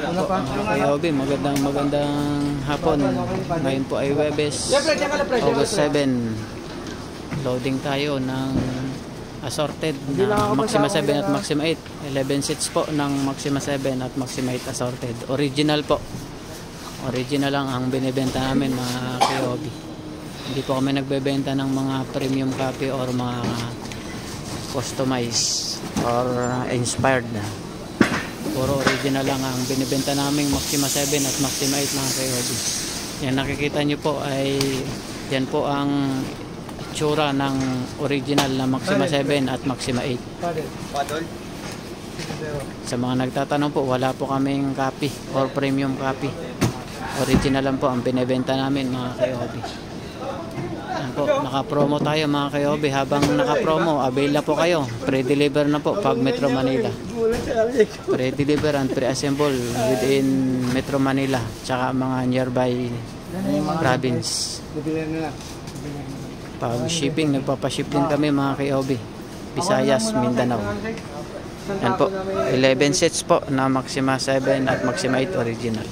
Kayobi, magandang hapon. Ngayon po ay Huwebes, August 7. Loading tayo ng assorted na Maxima 7 at Maxima 8. 11 sets po ng Maxima 7 at Maxima 8 assorted. Original po. Original lang ang binibenta namin, mga Kayobi. Hindi po kami nagbebenta ng mga premium copy or mga customized or inspired na. Puro original lang ang binibenta naming Maxima 7 at Maxima 8, mga Kayobi. Yan nakikita nyo po ay yan po ang itsura ng original na Maxima 7 at Maxima 8. Sa mga nagtatanong po, wala po kaming copy or premium copy. Original lang po ang binibenta namin, mga Kayobi. Yan po, naka-promo tayo, mga Kayobi. Habang naka-promo, avail na po kayo. Pre-deliver na po pag Metro Manila. Pre-deliver and pre-assemble within Metro Manila tsaka mga nearby province. Pag shipping, nagpapaship din kami, mga Kayobi. Visayas, Mindanao. Yan po, 11 sets po na Maxima 7 at Maxima 8 original.